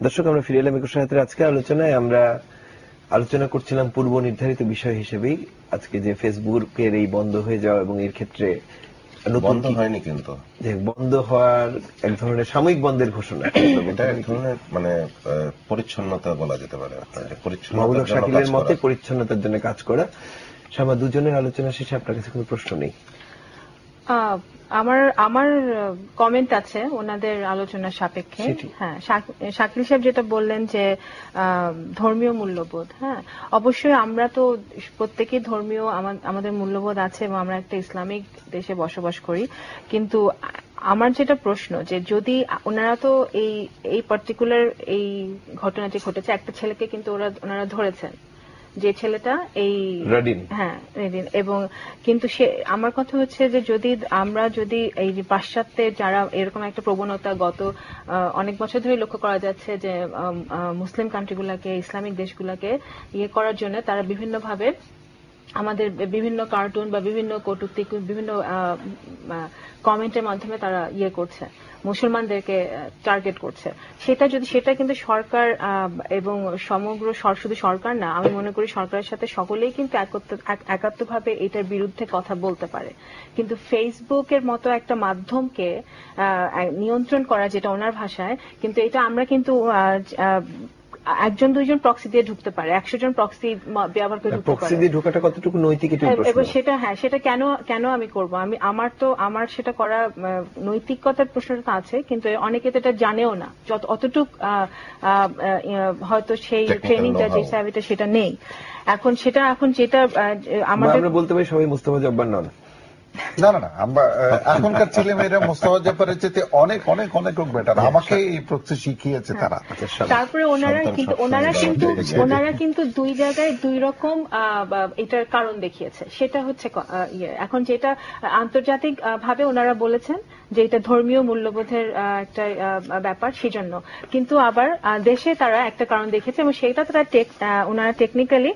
দর্শক, আমরা ফিরে এলাম একুশে রাতের আজকে আলোচনায়। আমরা আলোচনা করছিলাম পূর্ব নির্ধারিত বিষয় হিসেবেই আজকে যে ফেসবুকের এই বন্ধ হয়ে যাওয়া এবং এর ক্ষেত্রে বন্ধ হয়নি, কিন্তু যে বন্ধ হওয়ার এক ধরনের সাময়িক বন্ধের ঘোষণা, এটা এক ধরনের মানে পরিচ্ছন্নতা বলা যেতে পারে। মাহবুব শাকিলের মতে পরিচ্ছন্নতার জন্য কাজ করা। সামা, দুজনের আলোচনা শেষে আপনার কাছে কোনো প্রশ্ন নেই? আমার কমেন্ট আছে ওনাদের আলোচনার সাপেক্ষে। হ্যাঁ, শাকিল সাহেব যেটা বললেন যে ধর্মীয় মূল্যবোধ, হ্যাঁ অবশ্যই আমরা তো প্রত্যেকেই ধর্মীয়, আমাদের মূল্যবোধ আছে এবং আমরা একটা ইসলামিক দেশে বসবাস করি। কিন্তু আমার যেটা প্রশ্ন যে যদি ওনারা তো এই পার্টিকুলার এই ঘটনা যে ঘটেছে, একটা ছেলেকে কিন্তু ওনারা ধরেছেন, যে ছেলেটা এই হ্যাঁ রেডিন, এবং কিন্তু সে, আমার কথা হচ্ছে যে আমরা যদি এই পাশ্চাত্যে যারা এরকম একটা প্রবণতা গত অনেক বছর ধরে লক্ষ্য করা যাচ্ছে যে মুসলিম কান্ট্রিগুলোকে, ইসলামিক দেশগুলোকে ইয়ে করার জন্য তারা বিভিন্নভাবে আমাদের বিভিন্ন কার্টুন বা বিভিন্ন কটূক্তি, বিভিন্ন কমেন্টের মাধ্যমে তারা ইয়ে করছে, মুসলমানদেরকে টার্গেট করছে। সেটা কিন্তু সরকার এবং সমগ্র শুধু সরকার না, আমি মনে করি সরকারের সাথে সকলেই কিন্তু একাত্মভাবে এটার বিরুদ্ধে কথা বলতে পারে। কিন্তু ফেসবুকের মতো একটা মাধ্যমকে নিয়ন্ত্রণ করা, যেটা ওনার ভাষায়, কিন্তু এটা আমরা কিন্তু একজন দুইজন প্রক্সি দিয়ে ঢুকতে পারে, 100 জন প্রক্সি ব্যবহার করে ঢুকতে পারে। প্রক্সি দিয়ে ঢোকাটা কতটুকু নৈতিক, এবং সেটা কেন আমি করব? আমার সেটা করা নৈতিকতার প্রশ্নটা আছে, কিন্তু অনেকে তো এটা জানেও না, অতটুক হয়তো সেই ট্রেনিংটা, যে সার্ভিসটা সেটা নেই। এখন যেটা আমরা বলতে পারি সবাই মুস্তাফা জব্বার নন। না, আমরা এখনকার ছেলে মেয়েরা মোস্তফা জাফরের চেয়ে অনেক অনেক অনেক বেটার। আমাকে এই প্রক্সি শিখিয়েছে তারা। তারপরে ওনারা কিন্তু দুই জায়গায় দুই রকম এটার কারণ দেখিয়েছে। সেটা হচ্ছে এখন যেটা আন্তর্জাতিক ভাবে ওনারা বলেছেন যে এটা ধর্মীয় মূল্যবোধের একটা ব্যাপার, সেজন্য। কিন্তু আবার দেশে তারা একটা কারণ দেখেছে, এবং সেটা ওনারা টেকনিক্যালি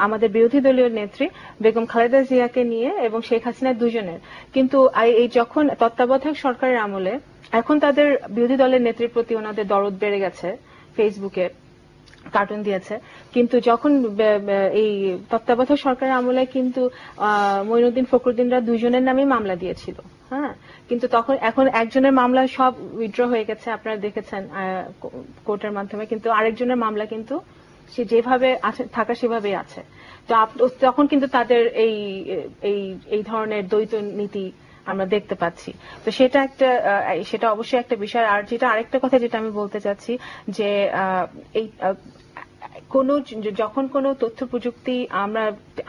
আমাদের বিরোধী দলীয় নেত্রী বেগম খালেদা জিয়াকে নিয়ে এবং শেখ হাসিনা দুজনের। কিন্তু এই যখন তত্ত্বাবধায়ক সরকারের আমলে, এখন তাদের বিরোধী দলের নেত্রীর প্রতি ওনাদের দরদ বেড়ে গেছে, ফেসবুকে কার্টুন দিয়েছে। কিন্তু যখন এই তত্ত্বাবধায়ক সরকারের আমলে কিন্তু মঈনুদ্দিন ফখরুদ্দিনরা দুইজনের নামেই মামলা দিয়েছিল, হ্যাঁ। কিন্তু এখন একজনের মামলা সব উইথড্র হয়ে গেছে, আপনারা দেখেছেন কোর্টের মাধ্যমে। কিন্তু আরেকজনের মামলা কিন্তু সে যেভাবে থাকা সেভাবেই আছে। তো তখন কিন্তু তাদের এই ধরনের দ্বৈত নীতি আমরা দেখতে পাচ্ছি। তো সেটা অবশ্যই একটা বিষয়। আর আরেকটা কথা যেটা আমি বলতে চাচ্ছি, যে এই যখন কোনো তথ্য প্রযুক্তি,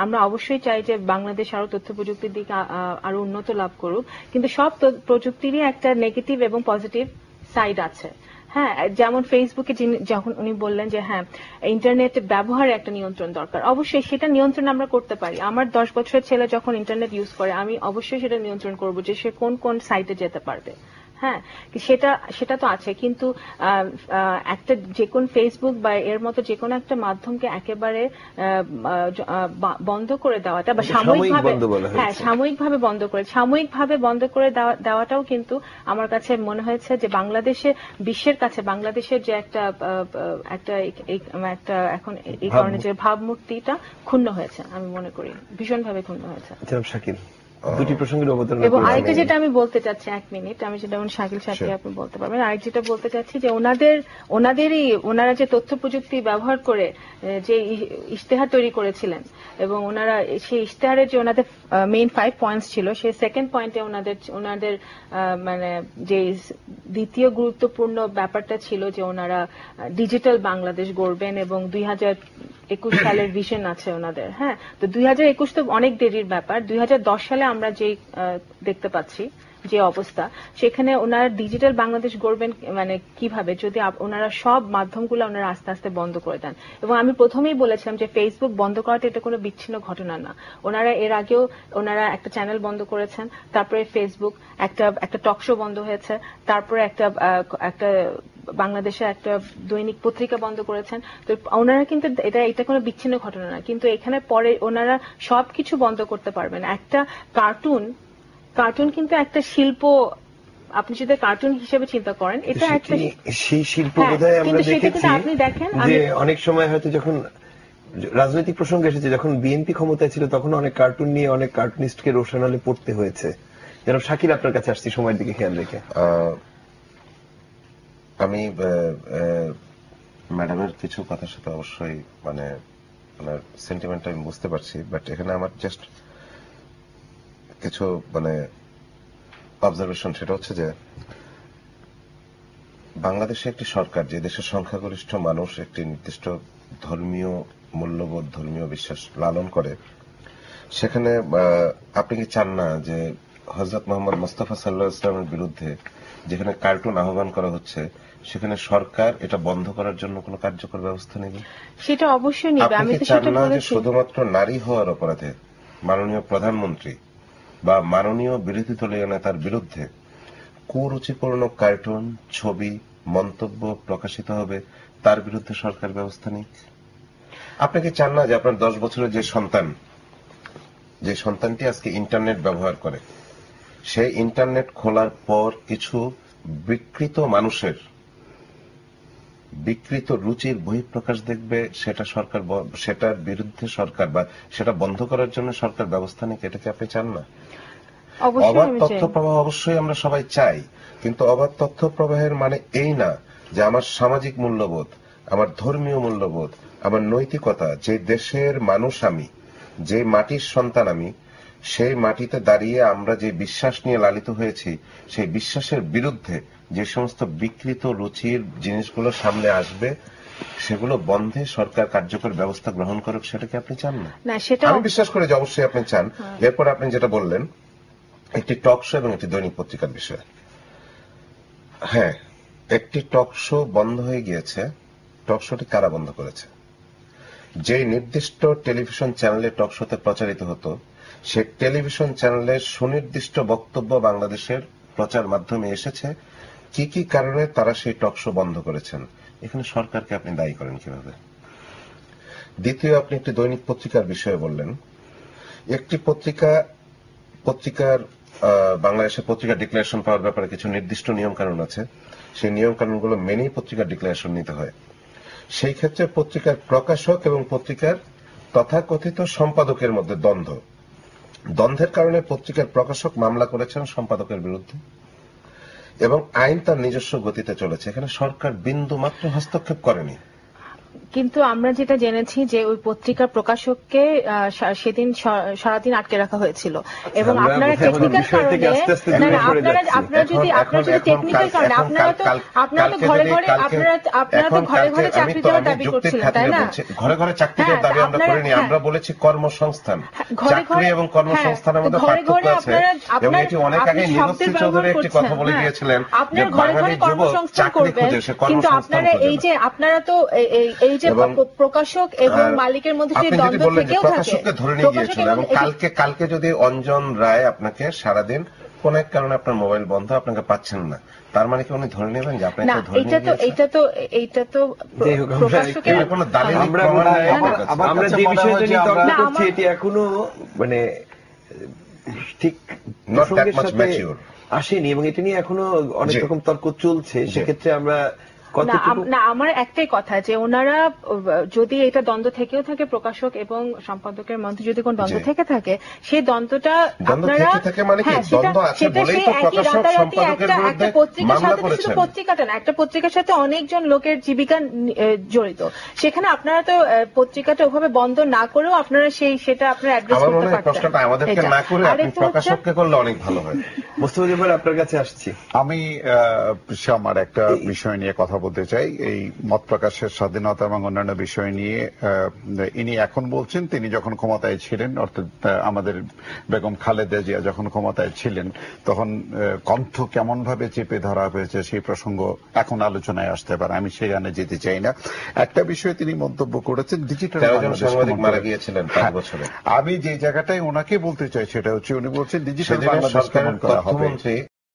আমরা অবশ্যই চাই যে বাংলাদেশ আরো তথ্য প্রযুক্তির দিকে আরো উন্নত লাভ করুক, কিন্তু সব প্রযুক্তিরই একটা নেগেটিভ এবং পজিটিভ সাইড আছে। হ্যাঁ, যেমন ফেসবুকে যখন উনি বললেন যে হ্যাঁ ইন্টারনেট ব্যবহারে একটা নিয়ন্ত্রণ দরকার, অবশ্যই সেটা নিয়ন্ত্রণ আমরা করতে পারি। আমার 10 বছরের ছেলে যখন ইন্টারনেট ইউজ করে, আমি অবশ্যই সেটা নিয়ন্ত্রণ করব যে সে কোন কোন সাইটে যেতে পারবে। হ্যাঁ, সেটা তো আছে। কিন্তু একটা যে কোন ফেসবুক বা এর মতো যে কোনো একটা মাধ্যমকে একেবারে বন্ধ করে দেওয়াটা, বা সাময়িকভাবে বন্ধ করে দেওয়াটাও কিন্তু আমার কাছে মনে হয়েছে যে বিশ্বের কাছে বাংলাদেশের যে একটা এখন এই কারণে যে ভাবমূর্তিটা ক্ষুণ্ণ হয়েছে, আমি মনে করি ভীষণভাবে ক্ষুণ্ণ হয়েছে। শাকিল, দুটি প্রসঙ্গের অবতারণা। এবং আরেকটা যেটা আমি বলতে চাচ্ছি, 1 মিনিট, আমি সেটা শাকিল সাথে আপনি বলতে পারবেন। আরেক যেটা বলতে চাচ্ছি যে ওনারা যে তথ্য প্রযুক্তি ব্যবহার করে যে ইশতেহার তৈরি করেছিলেন, এবং ওনারা সেই ইশতেহারের যে ওনাদের মেইন 5 পয়েন্টস ছিল, সেই সেকেন্ড পয়েন্টে ওনাদের মানে যে দ্বিতীয় গুরুত্বপূর্ণ ব্যাপারটা ছিল যে ওনারা ডিজিটাল বাংলাদেশ গড়বেন এবং 2021 সালের ভিশন আছে ওনাদের। হ্যাঁ, তো 2021 তো অনেক দেরির ব্যাপার। 2010 সালে আমরা যে দেখতে পাচ্ছি যে অবস্থা, সেখানে ওনারা ডিজিটাল বাংলাদেশ গড়বেন মানে কিভাবে, যদি ওনারা সব মাধ্যমগুলো ওনারা আস্তে আস্তে বন্ধ করে দেন। এবং আমি প্রথমেই বলেছিলাম যে ফেসবুক বন্ধ করাটা এটা কোনো বিচ্ছিন্ন ঘটনা না। ওনারা এর আগেও একটা চ্যানেল বন্ধ করেছেন, তারপরে ফেসবুক একটা টক শো বন্ধ হয়েছে, তারপরে একটা বাংলাদেশে একটা দৈনিক পত্রিকা বন্ধ করেছেন। তো ওনারা কিন্তু এটা কোনো বিচ্ছিন্ন ঘটনা না। কিন্তু এখানে পরে ওনারা সবকিছু বন্ধ করতে পারবেন। একটা কার্টুন কিন্তু একটা শিল্প আপনি যদি কার্টুন হিসেবে চিন্তা করেন, এটা একটা সেই শিল্প হ্যাঁ, বোধহয় আমরা কিন্তু সেটা দেখেছি কিন্তু আপনি দেখেন, যে অনেক সময় হয়তো যখন রাজনৈতিক প্রসঙ্গ এসেছে, যখন বিএনপি ক্ষমতায় ছিল তখন অনেক কার্টুন নিয়ে অনেক কার্টুনিস্টকে রোশন হলে পড়তে হয়েছে। যেন শাকিল, আপনার কাছে আসছি সময়ের দিকে খেয়াল রেখে। আমি ম্যাডামের কিছু কথার সাথে অবশ্যই মানে ওনার সেন্টিমেন্ট আমি বুঝতে পারছি, বাট এখানে আমার জাস্ট কিছু মানে অবজারভেশন, সেটা হচ্ছে যে বাংলাদেশে একটি সরকার, যে দেশের সংখ্যাগরিষ্ঠ মানুষ একটি নির্দিষ্ট ধর্মীয় মূল্যবোধ, ধর্মীয় বিশ্বাস লালন করে, সেখানে আপনি কি চান না যে হযরত মুহাম্মদ মুস্তাফা সাল্লাল্লাহু আলাইহি ওয়াসাল্লামের বিরুদ্ধে যেখানে কার্টুন আহ্বান করা হচ্ছে, সেখানে সরকার এটা বন্ধ করার জন্য কোনো কার্যকর ব্যবস্থা নেবে? সেটা অবশ্যই নেবে। আপনি আমি কি তো চান সেটা না যে বলেছি। শুধুমাত্র নারী হওয়ার অপরাধে মাননীয় প্রধানমন্ত্রী বা মাননীয় বিরোধী দলীয় নেতার বিরুদ্ধে কুরুচিপূর্ণ কার্টুন, ছবি, মন্তব্য প্রকাশিত হবে, তার বিরুদ্ধে সরকার ব্যবস্থা নিক? আপনি কি চান না যে আপনার 10 বছরের যে সন্তানটি আজকে ইন্টারনেট ব্যবহার করে, সেই ইন্টারনেট খোলার পর কিছু বিকৃত মানুষের বিকৃত রুচির বহিঃপ্রকাশ দেখবে, সেটার বিরুদ্ধে সরকার বা সেটা বন্ধ করার জন্য সরকার ব্যবস্থা নিক? এটা কি আপনি চান না? অবশ্যই অবাধ আমি তথ্য চাই। প্রবাহ অবশ্যই আমরা সবাই চাই, কিন্তু অবাধ তথ্য প্রবাহের মানে এই না যে আমার সামাজিক মূল্যবোধ, আমার ধর্মীয় মূল্যবোধ, আমার নৈতিকতা, যে দেশের মানুষ আমি, যে মাটির সন্তান আমি, সেই মাটিতে দাঁড়িয়ে আমরা যে বিশ্বাস নিয়ে লালিত হয়েছি, সেই বিশ্বাসের বিরুদ্ধে যে সমস্ত বিকৃত রুচির জিনিসগুলো সামনে আসবে, সেগুলো বন্ধে সরকার কার্যকর ব্যবস্থা গ্রহণ করুক, সেটা কি আপনি চান না? না, সেটা আমি বিশ্বাস করি যে অবশ্যই আপনি চান। এরপর আপনি যেটা বললেন একটি টক শো এবং একটি দৈনিক পত্রিকার বিষয়, হ্যাঁ, একটি টক শো বন্ধ হয়ে গিয়েছে। টক শোটি কারা বন্ধ করেছে? যে নির্দিষ্ট টেলিভিশন চ্যানেলে টক শোতে প্রচারিত হতো, সে টেলিভিশন চ্যানেলের সুনির্দিষ্ট বক্তব্য বাংলাদেশের প্রচার মাধ্যমে এসেছে। কি কি কারণে তারা সেই টক শো বন্ধ করেছেন, এখানে সরকারকে আপনি দায়ী করেন কিভাবে? দ্বিতীয়, আপনি একটি দৈনিক পত্রিকার বিষয়ে বললেন। একটি পত্রিকার বাংলাদেশের পত্রিকা ডিক্লারেশন পাওয়ার ব্যাপারে কিছু নির্দিষ্ট নিয়ম কানুন আছে, সেই নিয়ম কানুনগুলো মেনেই পত্রিকার ডিক্লারেশন নিতে হয়। সেই ক্ষেত্রে পত্রিকার প্রকাশক এবং পত্রিকার তথাকথিত সম্পাদকের মধ্যে দ্বন্দ্বের কারণে পত্রিকার প্রকাশক মামলা করেছেন সম্পাদকের বিরুদ্ধে, এবং আইন তার নিজস্ব গতিতে চলেছে। এখানে সরকার বিন্দু মাত্র হস্তক্ষেপ করেনি। কিন্তু আমরা যেটা জেনেছি যে ওই পত্রিকার প্রকাশককে সেদিন সারাদিন আটকে রাখা হয়েছিল, এবং আপনারা টেকনিক্যাল কারণে আপনারা যদি টেকনিক্যাল কারণে আপনারা তো ঘরে ঘরে চাকরি দেওয়ার দাবি করছিলেন, তাই না? ঘরে ঘরে চাকরি দেওয়ার দাবি আমরা করিনি, আমরা বলেছি কর্মসংস্থান। চাকরি এবং কর্মসংস্থানের মধ্যে পার্থক্য আছে, এবং এটি অনেক আগে নীলশ্রী চৌধুরী একটি কথা বলে গিয়েছিলেন যে বাঙালি যুবক চাকরি খুঁজে, সে কর্মসংস্থান খুঁজে না। আপনারা তো এই যে প্রকাশক এবং মালিকের মধ্যে যে দ্বন্দ্ব থেকেও থাকে, প্রকাশককে ধরে নিয়ে গিয়েছিল, এবং কালকে যদি অঞ্জন রায় আপনাকে সারাদিন কোন এক কারণে আপনার মোবাইল বন্ধ, আপনাকে পাচ্ছেন না, তার মানে কি উনি ধরে নেবেন যে আপনাকে ধরে নিয়ে গিয়েছে? এইটা তো প্রকাশকের কোনো দালিলিক প্রমাণ নেই। আমরা যে বিষয়টা নিয়ে তর্ক করছি এটি এখনো মানে ঠিক প্রসঙ্গের সাথে আসেনি, এবং এটা নিয়ে এখনো অনেক রকম তর্ক চলছে। সেক্ষেত্রে আমরা না, আমার একটাই কথা যে ওনারা যদি এটা দ্বন্দ্ব থেকেও থাকে, প্রকাশক এবং সম্পাদকের মধ্যে যদি কোন দ্বন্দ্ব থেকে থাকে, সেই দ্বন্দ্বটা আপনারা একটা পত্রিকার সাথে শুধু পত্রিকাটা না, একটা পত্রিকার সাথে অনেকজন লোকের জীবিকা জড়িত, সেখানে আপনারা তো পত্রিকাটা ওভাবে বন্ধ না করেও আপনারা সেটা আপনারা অ্যাড্রেস করতে পারতেন। প্রশ্নটা আমাদেরকে না করে আপনি প্রকাশককে করলে অনেক ভালো হয়। মোস্তফা জব্বার, আপনার কাছে আসছি। আমি আমার একটা বিষয় নিয়ে কথা বলতে চাই। এই মত প্রকাশের স্বাধীনতা এবং অন্যান্য বিষয় নিয়ে ইনি এখন বলছেন, তিনি যখন ক্ষমতায় ছিলেন, অর্থাৎ আমাদের বেগম খালেদা জিয়া যখন ক্ষমতায় ছিলেন, তখন কণ্ঠ কেমন ভাবে চেপে ধরা হয়েছে সেই প্রসঙ্গ এখন আলোচনায় আসতে পারে, আমি সেখানে যেতে চাই না। একটা বিষয়ে তিনি মন্তব্য করেছেন, ডিজিটাল সাংবাদিক মারা গিয়েছিলেন 5 বছরে। আমি যে জায়গাটায় ওনাকে বলতে চাই সেটা হচ্ছে, উনি বলছেন ডিজিটাল বাংলাদেশ কেমন করা হবে।